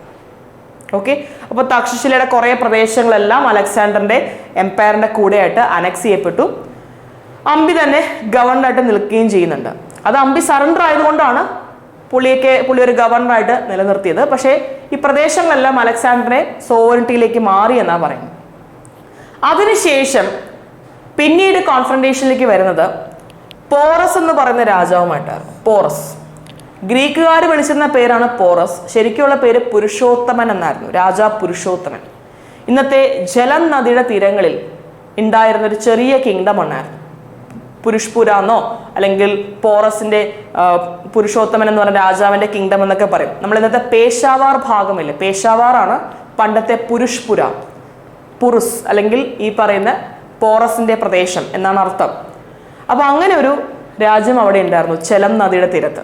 Okay, അപ്പോൾ തക്ഷശിലയുടെ കുറേ പ്രദേശങ്ങളെല്ലാം അലക്സാണ്ടറിന്റെ എംപയറിന്റെ കൂടെയായിട്ട് അനക്സ് ചെയ്യപ്പെട്ടു. അംബി തന്നെ ഗവർണറായിട്ട് നിൽക്കുകയും ചെയ്യുന്നുണ്ട്. അത് അംബി സറണ്ടർ ആയതുകൊണ്ടാണ് പുള്ളി ഒരു ഗവർണറായിട്ട് നിലനിർത്തിയത്. പക്ഷേ ഈ പ്രദേശങ്ങളെല്ലാം അലക്സാണ്ടറിന്റെ സോവറിറ്റിയിലേക്ക് മാറി എന്നാണ് പറയുന്നത്. അതിനുശേഷം പിന്നീട് കോൺഫ്രണ്ടേഷനിലേക്ക് വരുന്നത് പോറസ് എന്ന് പറയുന്ന രാജാവുമായിട്ടായിരുന്നു. പോറസ്, ഗ്രീക്കുകാർ വിളിച്ചിരുന്ന പേരാണ് പോറസ്. ശരിക്കുള്ള പേര് പുരുഷോത്തമൻ എന്നായിരുന്നു, രാജാ പുരുഷോത്തമൻ. ഇന്നത്തെ ജലം നദിയുടെ തീരങ്ങളിൽ ഉണ്ടായിരുന്ന ഒരു ചെറിയ കിങ്ഡം ഉണ്ടായിരുന്നു. പുരുഷ്പുര എന്നോ അല്ലെങ്കിൽ പോറസിന്റെ പുരുഷോത്തമൻ എന്ന് പറഞ്ഞ രാജാവിന്റെ കിങ്ഡം എന്നൊക്കെ പറയും. നമ്മൾ ഇന്നത്തെ പേഷാവാർ ഭാഗമില്ലേ, പേഷാവാറാണ് പണ്ടത്തെ പുരുഷ്പുര, പുറുസ് അല്ലെങ്കിൽ ഈ പറയുന്ന പോറസിന്റെ പ്രദേശം എന്നാണ് അർത്ഥം. അപ്പൊ അങ്ങനെ ഒരു രാജ്യം അവിടെ ഉണ്ടായിരുന്നു, ചെലം നദിയുടെ തീരത്ത്.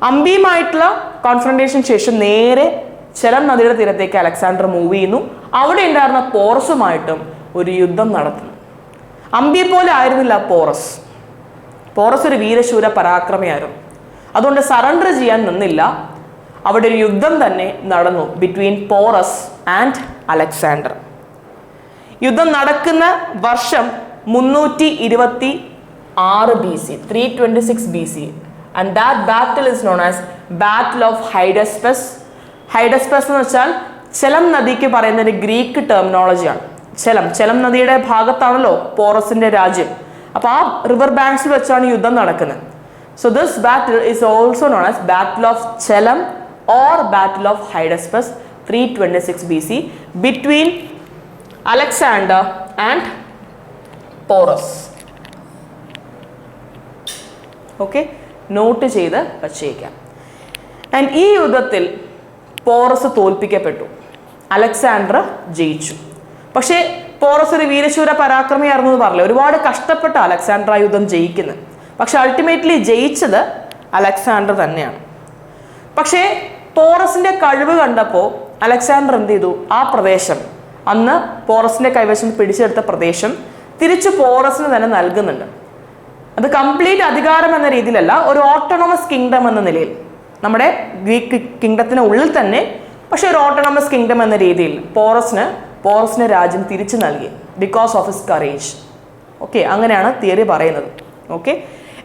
അംബിയുമായിട്ടുള്ള കോൺഫ്രണ്ടേഷൻ ശേഷം നേരെ ചെലം നദിയുടെ തീരത്തേക്ക് അലക്സാണ്ടർ മൂവ് ചെയ്യുന്നു. അവിടെ ഉണ്ടായിരുന്ന പോറസുമായിട്ടും ഒരു യുദ്ധം നടത്തുന്നു. അംബിയെ പോലെ ആയിരുന്നില്ല പോറസ്. പോറസ് ഒരു വീരശൂര പരാക്രമിയായിരുന്നു. അതുകൊണ്ട് സറണ്ടർ ചെയ്യാൻ നിന്നില്ല. അവിടെ ഒരു യുദ്ധം തന്നെ നടന്നു ബിറ്റ്വീൻ പോറസ് ആൻഡ് അലക്സാണ്ടർ. യുദ്ധം നടക്കുന്ന വർഷം 326 BC, 326 BC, and that battle is known as Battle of Hydaspes. ഹൈഡസ്പസ് എന്ന് വെച്ചാൽ ചെലം നദിക്ക് പറയുന്ന ഒരു ഗ്രീക്ക് ടെർമിനോളജിയാണ്. ചെലം നദിയുടെ ഭാഗത്താണല്ലോ പോറസിന്റെ രാജ്യം. അപ്പോൾ ആ റിവർ ബാങ്ക്സിൽ വെച്ചാണ് യുദ്ധം നടക്കുന്നത്. So this battle is also known as battle of Jhelum or battle of Hydaspes 326 BC between Alexander and Porus. Okay, note ചെയ്ത് വച്ചേക്കാം. ആൻഡ് ഈ യുദ്ധത്തിൽ പോറസ് തോൽപ്പിക്കപ്പെട്ടു, അലക്സാണ്ടർ ജയിച്ചു. പക്ഷേ പോറസ് ഒരു വീരശൂര പരാക്രമിയായിരുന്നു എന്ന് പറഞ്ഞില്ല. ഒരുപാട് കഷ്ടപ്പെട്ട അലക്സാണ്ടർ ആ യുദ്ധം ജയിക്കുന്നത്. പക്ഷെ അൾട്ടിമേറ്റ്ലി ജയിച്ചത് അലക്സാണ്ടർ തന്നെയാണ്. പക്ഷേ പോറസിന്റെ കഴിവ് കണ്ടപ്പോൾ അലക്സാണ്ടർ എന്ത് ചെയ്തു? ആ പ്രദേശം, അന്ന് പോറസിന്റെ കൈവശം പിടിച്ചെടുത്ത പ്രദേശം തിരിച്ചു പോറസിന് തന്നെ നൽകുന്നുണ്ട്. അത് കംപ്ലീറ്റ് അധികാരം എന്ന രീതിയിലല്ല, ഒരു ഓട്ടോണമസ് കിങ്ഡം എന്ന നിലയിൽ, നമ്മുടെ ഗ്രീക്ക് കിങ്ഡത്തിന് ഉള്ളിൽ തന്നെ, പക്ഷെ ഒരു ഓട്ടോണമസ് കിങ്ഡം എന്ന രീതിയിൽ പോറസിന് രാജ്യം തിരിച്ചു നൽകി because of his courage. Okay, അങ്ങനെയാണ് തിയറി പറയുന്നത്. ഓക്കെ,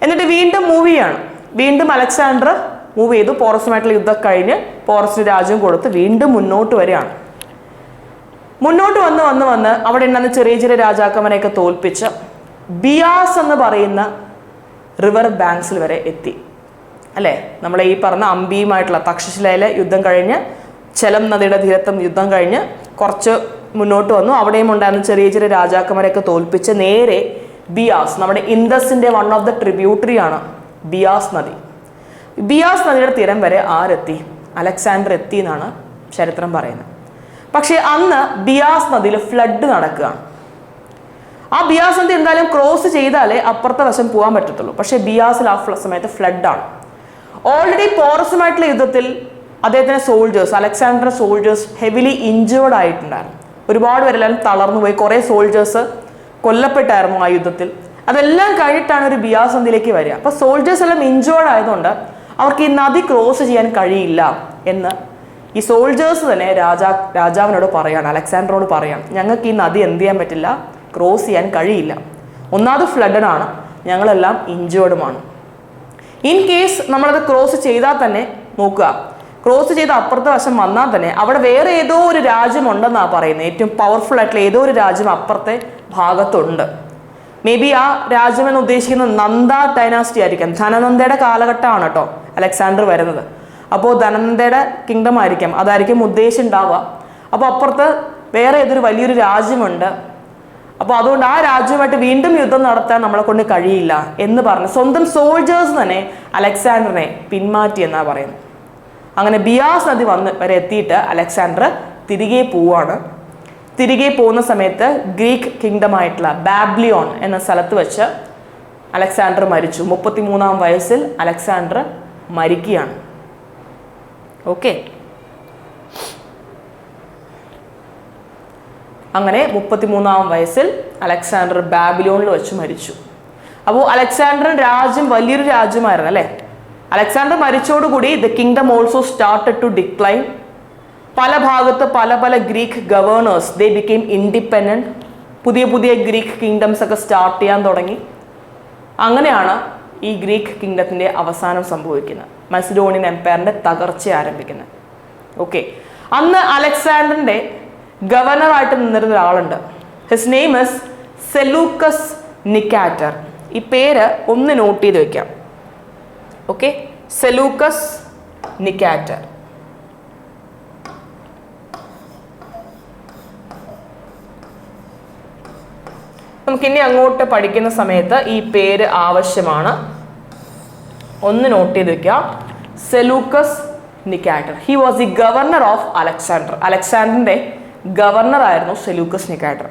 എന്നിട്ട് വീണ്ടും മൂവ് ചെയ്യാണ്. വീണ്ടും അലക്സാണ്ടർ മൂവ് ചെയ്തു. പോറസുമായിട്ടുള്ള യുദ്ധം കഴിഞ്ഞ് പോറസിന് രാജ്യം കൊടുത്ത് വീണ്ടും മുന്നോട്ട് വരികയാണ്. മുന്നോട്ട് വന്ന് അവിടെ ഉണ്ടാകുന്ന ചെറിയ ചെറിയ രാജാക്കന്മാരെയൊക്കെ തോൽപ്പിച്ച് ബിയാസ് എന്ന് പറയുന്ന റിവർ ബാങ്ക്സിൽ വരെ എത്തി. അല്ലേ, നമ്മളെ ഈ പറഞ്ഞ അംബിയുമായിട്ടുള്ള തക്ഷശിലയിലെ യുദ്ധം കഴിഞ്ഞ് ചെലം നദിയുടെ തീരത്തും യുദ്ധം കഴിഞ്ഞ് കുറച്ച് മുന്നോട്ട് വന്നു. അവിടെയും ഉണ്ടായിരുന്ന ചെറിയ ചെറിയ രാജാക്കന്മാരെയൊക്കെ തോൽപ്പിച്ച് നേരെ ബിയാസ്, നമ്മുടെ ഇൻഡസിന്റെ വൺ ഓഫ് ദ ട്രിബ്യൂട്ടറി ആണ് ബിയാസ് നദി. ബിയാസ് നദിയുടെ തീരം വരെ ആരെത്തി? അലക്സാണ്ടർ എത്തി എന്നാണ് ചരിത്രം പറയുന്നത്. പക്ഷെ അന്ന് ബിയാസ് നദിയിൽ ഫ്ലഡ് നടക്കുകയാണ്. ആ ബിയാസ് നദി എന്തായാലും ക്രോസ് ചെയ്താലേ അപ്പുറത്തെ വശം പോകാൻ പറ്റത്തുള്ളൂ. പക്ഷെ ബിയാസിൽ ആ സമയത്ത് ഫ്ലഡാണ്. ഓൾറെഡി പോറസുമായിട്ടുള്ള യുദ്ധത്തിൽ അദ്ദേഹത്തിന്റെ സോൾജേഴ്സ്, അലക്സാണ്ടറിന്റെ സോൾജേഴ്സ് ഹെവിലി ഇഞ്ചേർഡ് ആയിട്ടുണ്ടായിരുന്നു. ഒരുപാട് പേരെല്ലാം തളർന്നു പോയി. കുറേ സോൾജേഴ്സ് കൊല്ലപ്പെട്ടായിരുന്നു ആ യുദ്ധത്തിൽ. അതെല്ലാം കഴിഞ്ഞിട്ടാണ് ഒരു ബിയാസ് നദിയിലേക്ക് വരിക. അപ്പൊ സോൾജേഴ്സ് എല്ലാം ഇഞ്ചേർഡ് ആയതുകൊണ്ട് അവർക്ക് ഈ നദി ക്രോസ് ചെയ്യാൻ കഴിയില്ല എന്ന് ഈ സോൾജേഴ്സ് തന്നെ രാജാവിനോട് പറയാണ്, അലക്സാണ്ടറോട് പറയാണ്, ഞങ്ങൾക്ക് ഈ നദി എന്ത് ചെയ്യാൻ പറ്റില്ല, ക്രോസ് ചെയ്യാൻ കഴിയില്ല. ഒന്നാമത് ഫ്ലഡാണ്, ഞങ്ങളെല്ലാം ഇഞ്ചേർഡുമാണ്. ഇൻ കേസ് നമ്മളത് ക്രോസ് ചെയ്താൽ തന്നെ നോക്കുക, ക്രോസ് ചെയ്ത് അപ്പുറത്തെ വശം വന്നാൽ തന്നെ അവിടെ വേറെ ഏതോ ഒരു രാജ്യം ഉണ്ടെന്നാണ് പറയുന്നത്. ഏറ്റവും പവർഫുൾ ആയിട്ടുള്ള ഏതോ ഒരു രാജ്യം അപ്പുറത്തെ ഭാഗത്തുണ്ട്. മേ ബി ആ രാജ്യം എന്ന് ഉദ്ദേശിക്കുന്നത് നന്ദ ഡൈനാസ്റ്റി ആയിരിക്കാം. ധനനന്ദയുടെ കാലഘട്ടമാണ് കേട്ടോ അലക്സാണ്ടർ വരുന്നത്. അപ്പോൾ ധനനന്ദയുടെ കിങ്ഡം ആയിരിക്കാം, അതായിരിക്കും ഉദ്ദേശം ഉണ്ടാവുക. അപ്പോൾ അപ്പുറത്ത് വേറെ ഏതൊരു വലിയൊരു രാജ്യമുണ്ട്. അപ്പോൾ അതുകൊണ്ട് ആ രാജ്യവുമായിട്ട് വീണ്ടും യുദ്ധം നടത്താൻ നമ്മളെ കൊണ്ട് കഴിയില്ല എന്ന് പറഞ്ഞ് സ്വന്തം സോൾജേഴ്സ് തന്നെ അലക്സാണ്ടറിനെ പിന്മാറ്റി എന്നാണ് പറയുന്നത്. അങ്ങനെ ബിയാസ് നദി വരെ എത്തിയിട്ട് അലക്സാണ്ടർ തിരികെ പോവാണ്. തിരികെ പോകുന്ന സമയത്ത് ഗ്രീക്ക് കിങ്ഡം ആയിട്ടുള്ള ബാബ്ലിയോൺ എന്ന സ്ഥലത്ത് വെച്ച് അലക്സാണ്ടർ മരിച്ചു. 33-ാം വയസ്സിൽ അലക്സാണ്ടർ മരിക്കുകയാണ്. ഓക്കെ, അങ്ങനെ 33-ാം വയസ്സിൽ അലക്സാണ്ടർ ബാബിലോണിൽ വെച്ച് മരിച്ചു. അപ്പോൾ അലക്സാണ്ടറിന്റെ രാജ്യം വലിയൊരു രാജ്യമായിരുന്നു അല്ലേ. അലക്സാണ്ടർ മരിച്ചോടുകൂടി the kingdom also started to decline. പല ഭാഗത്ത് പല Greek governors they became independent. പുതിയ ഗ്രീക്ക് കിങ്ഡംസ് ഒക്കെ സ്റ്റാർട്ട് ചെയ്യാൻ തുടങ്ങി. അങ്ങനെയാണ് ഈ ഗ്രീക്ക് കിങ്ഡത്തിന്റെ അവസാനം സംഭവിക്കുന്നത്, മസിഡോണിയൻ എംപയറിന്റെ തകർച്ച ആരംഭിക്കുന്നത്. ഓക്കെ, അന്ന് അലക്സാണ്ടറിന്റെ ഗവർണറായിട്ട് നിന്നിരുന്ന ഒരാളുണ്ട്. His name is Seleucus Nicator. ഈ പേര് ഒന്ന് നോട്ട് ചെയ്ത് വെക്കാം. Okay, Seleucus Nicator. നമുക്കിനി അങ്ങോട്ട് പഠിക്കുന്ന സമയത്ത് ഈ പേര് ആവശ്യമാണ്. ഒന്ന് നോട്ട് ചെയ്ത് വെക്കാം. Seleucus Nicator. He was the governor of Alexander. അലക്സാണ്ടറിന്റെ ഗവർണർ ആയിരുന്നു സെലൂക്കസ് നിക്കാറ്റർ.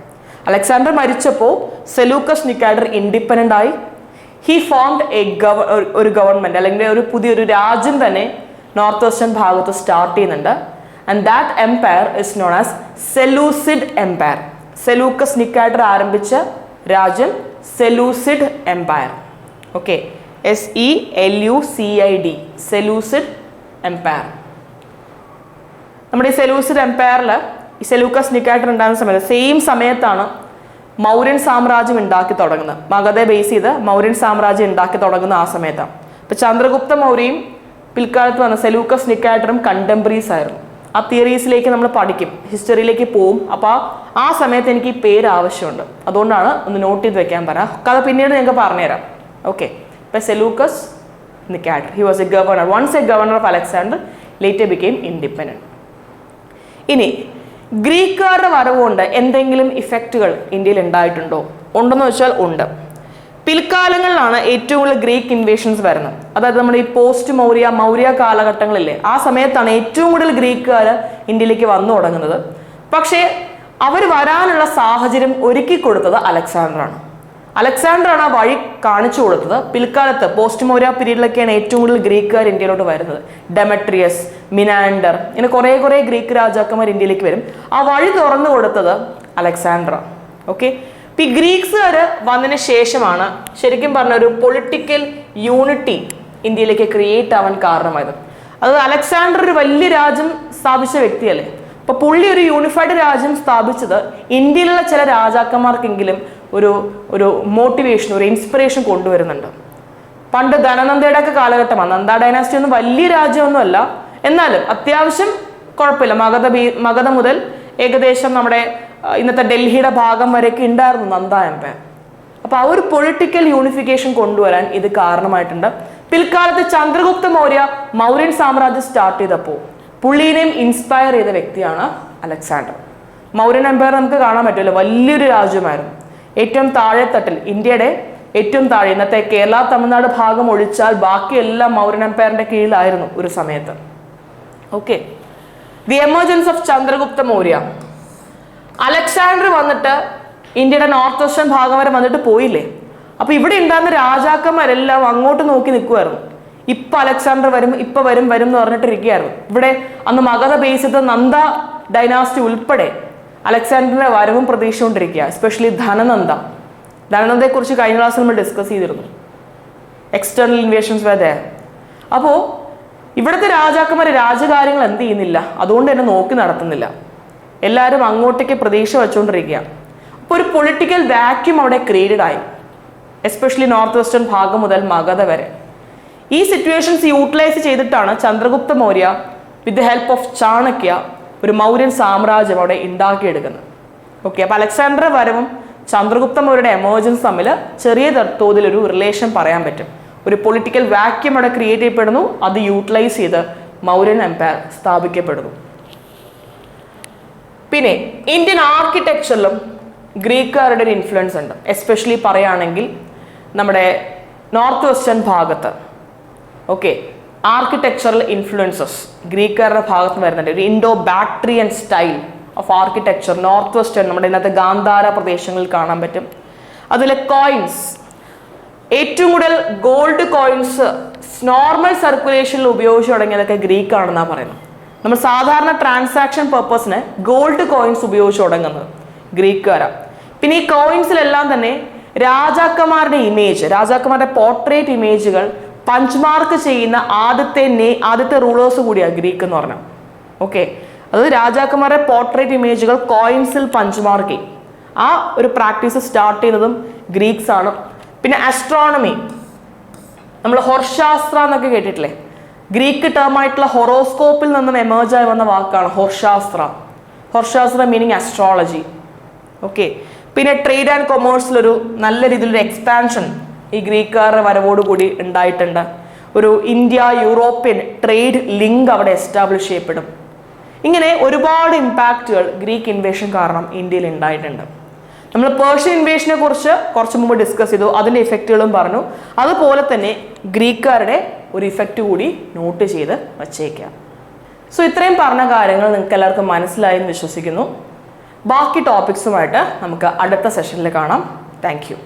അലക്സാണ്ടർ മരിച്ചപ്പോൾ സെലൂക്കസ് നിക്കാറ്റർ ഇൻഡിപെൻഡന്റ് ആയി. ഹി ഫോംഡ് ഒരു ഗവൺമെന്റ് അല്ലെങ്കിൽ ഒരു പുതിയൊരു രാജ്യം തന്നെ നോർത്ത് വെസ്റ്റേൺ ഭാഗത്ത് സ്റ്റാർട്ട് ചെയ്യുന്നുണ്ട്. And that empire is known as Seleucid empire. Seleucus Nicator ആരംഭിച്ച രാജ്യം Seleucid empire. Okay, SELUCID, Seleucid empire. നമ്മുടെ ഈ സെലൂസിഡ് എംപയറിൽ ഈ സെലൂക്കസ് നിക്കാഡർ ഉണ്ടാകുന്ന സമയത്ത് സെയിം സമയത്താണ് മൗര്യൻ സാമ്രാജ്യം ഉണ്ടാക്കി തുടങ്ങുന്നത്. മഗധയെ ബേസ് ചെയ്ത് മൗര്യൻ സാമ്രാജ്യം ഉണ്ടാക്കി തുടങ്ങുന്ന ആ സമയത്താണ്. ഇപ്പൊ ചന്ദ്രഗുപ്ത മൗര്യയും പിൽക്കാലത്ത് വന്ന സെലൂക്കസ് നിക്കാഡറും കണ്ടംപറീസ് ആയിരുന്നു. ആ തിയറീസിലേക്ക് നമ്മൾ പഠിക്കും, ഹിസ്റ്ററിയിലേക്ക് പോവും. അപ്പോൾ ആ സമയത്ത് എനിക്ക് ഈ പേര് ആവശ്യമുണ്ട്, അതുകൊണ്ടാണ് ഒന്ന് നോട്ട് ചെയ്ത് വെക്കാൻ പറയാം. കഥ പിന്നീട് ഞങ്ങൾക്ക് പറഞ്ഞുതരാം. ഓക്കെ, ഇപ്പൊ Seleucus Nicator, he was a governor, once a governor of Alexander, later became independent. ഇനി ഗ്രീക്കുകാരുടെ വരവുകൊണ്ട് എന്തെങ്കിലും ഇഫക്റ്റുകൾ ഇന്ത്യയിൽ ഉണ്ടായിട്ടുണ്ടോ? ഉണ്ടെന്ന് വെച്ചാൽ ഉണ്ട്. പിൽക്കാലങ്ങളിലാണ് ഏറ്റവും കൂടുതൽ ഗ്രീക്ക് ഇൻവേഷൻസ് വരുന്നത്. അതായത് നമ്മുടെ ഈ പോസ്റ്റ് മൗര്യ കാലഘട്ടങ്ങളില്ലേ, ആ സമയത്താണ് ഏറ്റവും കൂടുതൽ ഗ്രീക്കുകാർ ഇന്ത്യയിലേക്ക് വന്നു തുടങ്ങുന്നത്. പക്ഷേ അവർ വരാനുള്ള സാഹചര്യം ഒരുക്കി കൊടുത്തത് അലക്സാണ്ടറാണ്. അലക്സാണ്ടറാണ് ആ വഴി കാണിച്ചു കൊടുത്തത്. പിൽക്കാലത്ത് പോസ്റ്റ് മൗര്യ പീരീഡിലൊക്കെയാണ് ഏറ്റവും കൂടുതൽ ഗ്രീക്കുകാർ ഇന്ത്യയിലോട്ട് വരുന്നത്. ഡെമട്രിയസ്, മിനാൻഡർ, ഇങ്ങനെ കുറേ ഗ്രീക്ക് രാജാക്കന്മാർ ഇന്ത്യയിലേക്ക് വരും. ആ വഴി തുറന്നു കൊടുത്തത് അലക്സാണ്ടറാണ്. ഓക്കെ, ഈ ഗ്രീക്സുകാർ വന്നതിന് ശേഷമാണ് ശരിക്കും പറഞ്ഞ ഒരു പൊളിറ്റിക്കൽ യൂണിറ്റി ഇന്ത്യയിലേക്ക് ക്രിയേറ്റ് ആവാൻ കാരണമായത്. അത് അലക്സാണ്ടർ ഒരു വലിയ രാജ്യം സ്ഥാപിച്ച വ്യക്തിയല്ലേ. അപ്പൊ പുള്ളി ഒരു യൂണിഫൈഡ് രാജ്യം സ്ഥാപിച്ചത് ഇന്ത്യയിലുള്ള ചില രാജാക്കന്മാർക്കെങ്കിലും ഒരു മോട്ടിവേഷൻ, ഒരു ഇൻസ്പിറേഷൻ കൊണ്ടുവരുന്നുണ്ട്. പണ്ട് ധനനന്ദയുടെ ഒക്കെ കാലഘട്ടമാണ്. നന്ദ ഡൈനാസ്റ്റി ഒന്നും വലിയ രാജ്യമൊന്നും അല്ല, എന്നാലും അത്യാവശ്യം കുഴപ്പമില്ല. മഗധ മുതൽ ഏകദേശം നമ്മുടെ ഇന്നത്തെ ഡൽഹിയുടെ ഭാഗം വരെയൊക്കെ ഉണ്ടായിരുന്നു നന്ദ എംപയർ. അപ്പൊ ആ ഒരു പൊളിറ്റിക്കൽ യൂണിഫിക്കേഷൻ കൊണ്ടുവരാൻ ഇത് കാരണമായിട്ടുണ്ട്. പിൽക്കാലത്ത് ചന്ദ്രഗുപ്ത മൗര്യൻ സാമ്രാജ്യം സ്റ്റാർട്ട് ചെയ്തപ്പോൾ പുള്ളീനെയും ഇൻസ്പയർ ചെയ്ത വ്യക്തിയാണ് അലക്സാണ്ടർ. മൗര്യൻ എംപയർ നമുക്ക് കാണാൻ പറ്റുമല്ലോ, വലിയൊരു രാജ്യമായിരുന്നു. ഏറ്റവും താഴെത്തട്ടിൽ, ഇന്ത്യയുടെ ഏറ്റവും താഴെ, ഇന്നത്തെ കേരള തമിഴ്നാട് ഭാഗം ഒഴിച്ചാൽ ബാക്കിയെല്ലാം മൗര്യൻ എംപയറിന്റെ കീഴിലായിരുന്നു ഒരു സമയത്ത്. Okay, the emergence of Chandragupta Maurya. Alexander വന്നിട്ട് ഇന്ത്യയുടെ നോർത്ത് വെസ്റ്റേൺ ഭാഗം വരെ വന്നിട്ട് പോയില്ലേ. അപ്പൊ ഇവിടെ ഉണ്ടായിരുന്ന രാജാക്കന്മാരെല്ലാം അങ്ങോട്ട് നോക്കി നിൽക്കുമായിരുന്നു. ഇപ്പൊ അലക്സാണ്ടർ വരും എന്ന് പറഞ്ഞിട്ടിരിക്കുകയായിരുന്നു. ഇവിടെ അന്ന് മഗധ ബേസ് ചെയ്ത നന്ദ ഡൈനാസ്റ്റി ഉൾപ്പെടെ അലക്സാണ്ടറിന്റെ വരവും പ്രതീക്ഷിച്ചുകൊണ്ടിരിക്കുക. എസ്പെഷ്യലി ധനനന്ദയെ കുറിച്ച് കഴിഞ്ഞ ക്ലാസ്സിൽ നമ്മൾ ഡിസ്കസ് ചെയ്തിരുന്നു. എക്സ്റ്റേണൽ ഇൻവേഷൻസ് വരെ. അപ്പോൾ ഇവിടുത്തെ രാജാക്കന്മാർ രാജകാര്യങ്ങൾ എന്ത് ചെയ്യുന്നില്ല, അതുകൊണ്ട് തന്നെ നോക്കി നടത്തുന്നില്ല. എല്ലാവരും അങ്ങോട്ടേക്ക് പ്രതീക്ഷ വെച്ചുകൊണ്ടിരിക്കുക. അപ്പോൾ ഒരു പൊളിറ്റിക്കൽ വാക്യൂം അവിടെ ക്രിയേറ്റഡ് ആയി, എസ്പെഷ്യലി നോർത്ത് വെസ്റ്റേൺ ഭാഗം മുതൽ മഗധ വരെ. ഈ സിറ്റുവേഷൻസ് യൂട്ടിലൈസ് ചെയ്തിട്ടാണ് Chandragupta Maurya with the help of Chanakya ഒരു മൗര്യൻ സാമ്രാജ്യം അവിടെ ഉണ്ടാക്കിയെടുക്കുന്നത്. ഓക്കെ, അപ്പൊ അലക്സാണ്ടറുടെ വരവും ചന്ദ്രഗുപ്ത മൗര്യയുടെ എമർജൻസ് തമ്മിൽ ചെറിയ തോതിലൊരു റിലേഷൻ പറയാൻ പറ്റും. ഒരു പൊളിറ്റിക്കൽ വാക്യൂം അവിടെ ക്രിയേറ്റ് ചെയ്യപ്പെടുന്നു, അത് യൂട്ടിലൈസ് ചെയ്ത് മൗര്യൻ എംപയർ സ്ഥാപിക്കപ്പെടുന്നു. പിന്നെ ഇന്ത്യൻ ആർക്കിടെക്ചറിലും ഗ്രീക്കുകാരുടെ ഒരു ഇൻഫ്ലുവൻസ് ഉണ്ട്. എസ്പെഷ്യലി പറയുകയാണെങ്കിൽ നമ്മുടെ നോർത്ത് വെസ്റ്റേൺ ഭാഗത്ത് ഓക്കെ ആർക്കിടെക്ചറൽ ഇൻഫ്ലുവൻസസ് ഗ്രീക്കുകാരുടെ ഭാഗത്ത് വരുന്നുണ്ട്. ഒരു Indo Bactrian style of architecture north western നമ്മുടെ ഇന്നത്തെ ഗാന്ധാര പ്രദേശങ്ങളിൽ കാണാൻ പറ്റും. അതിലെ കോയിൻസ്, ഏറ്റവും കൂടുതൽ ഗോൾഡ് കോയിൻസ് നോർമൽ സർക്കുലേഷനിൽ ഉപയോഗിച്ച് തുടങ്ങിയതൊക്കെ ഗ്രീക്ക് ആണെന്നാണ് പറയുന്നത്. നമ്മൾ സാധാരണ ട്രാൻസാക്ഷൻ പർപ്പസിന് ഗോൾഡ് കോയിൻസ് ഉപയോഗിച്ച് തുടങ്ങുന്നത് ഗ്രീക്കുകാരാണ്. പിന്നെ ഈ കോയിൻസിലെല്ലാം തന്നെ രാജാക്കന്മാരുടെ പോർട്രേറ്റ് ഇമേജുകൾ പഞ്ച്മാർക്ക് ചെയ്യുന്ന ആദ്യത്തെ റൂളേഴ്സ് കൂടിയാണ് ഗ്രീക്ക് എന്ന് പറഞ്ഞാൽ. ഓക്കെ, അത് രാജാക്കന്മാരുടെ പോർട്രേറ്റ് ഇമേജുകൾ കോയിൻസിൽ പഞ്ച്മാർക്ക് ചെയ്യും. ആ ഒരു പ്രാക്ടീസ് സ്റ്റാർട്ട് ചെയ്യുന്നതും ഗ്രീക്സ് ആണ്. പിന്നെ ആസ്ട്രോണമി, നമ്മൾ ഹൊർശാസ്ത്ര എന്നൊക്കെ കേട്ടിട്ടില്ലേ? ഗ്രീക്ക് ടേം ആയിട്ടുള്ള ഹൊറോസ്കോപ്പിൽ നിന്നും എമേർജായി വന്ന വാക്കാണ് ഹൊർശാസ്ത്ര മീനിങ് ആസ്ട്രോളജി. ഓക്കെ, പിന്നെ ട്രേഡ് ആൻഡ് കൊമേഴ്സിലൊരു നല്ല രീതിയിലൊരു എക്സ്പാൻഷൻ ഈ ഗ്രീക്കുകാരുടെ വരവോടുകൂടി ഉണ്ടായിട്ടുണ്ട്. ഒരു ഇന്ത്യ യൂറോപ്യൻ ട്രേഡ് ലിങ്ക് അവിടെ എസ്റ്റാബ്ലിഷ് ചെയ്യപ്പെടും. ഇങ്ങനെ ഒരുപാട് ഇമ്പാക്റ്റുകൾ ഗ്രീക്ക് ഇൻവേഷൻ കാരണം ഇന്ത്യയിൽ ഉണ്ടായിട്ടുണ്ട്. നമ്മൾ പേർഷ്യൻ ഇൻവേഷനെ കുറിച്ച് കുറച്ച് മുമ്പ് ഡിസ്കസ് ചെയ്തു, അതിൻ്റെ ഇഫക്റ്റുകളും പറഞ്ഞു. അതുപോലെ തന്നെ ഗ്രീക്കുകാരുടെ ഒരു ഇഫക്റ്റ് കൂടി നോട്ട് ചെയ്ത് വച്ചേക്കാം. സോ ഇത്രയും പറഞ്ഞ കാര്യങ്ങൾ നിങ്ങൾക്ക് എല്ലാവർക്കും മനസ്സിലായെന്ന് വിശ്വസിക്കുന്നു. ബാക്കി ടോപ്പിക്സുമായിട്ട് നമുക്ക് അടുത്ത സെഷനിൽ കാണാം. Thank you.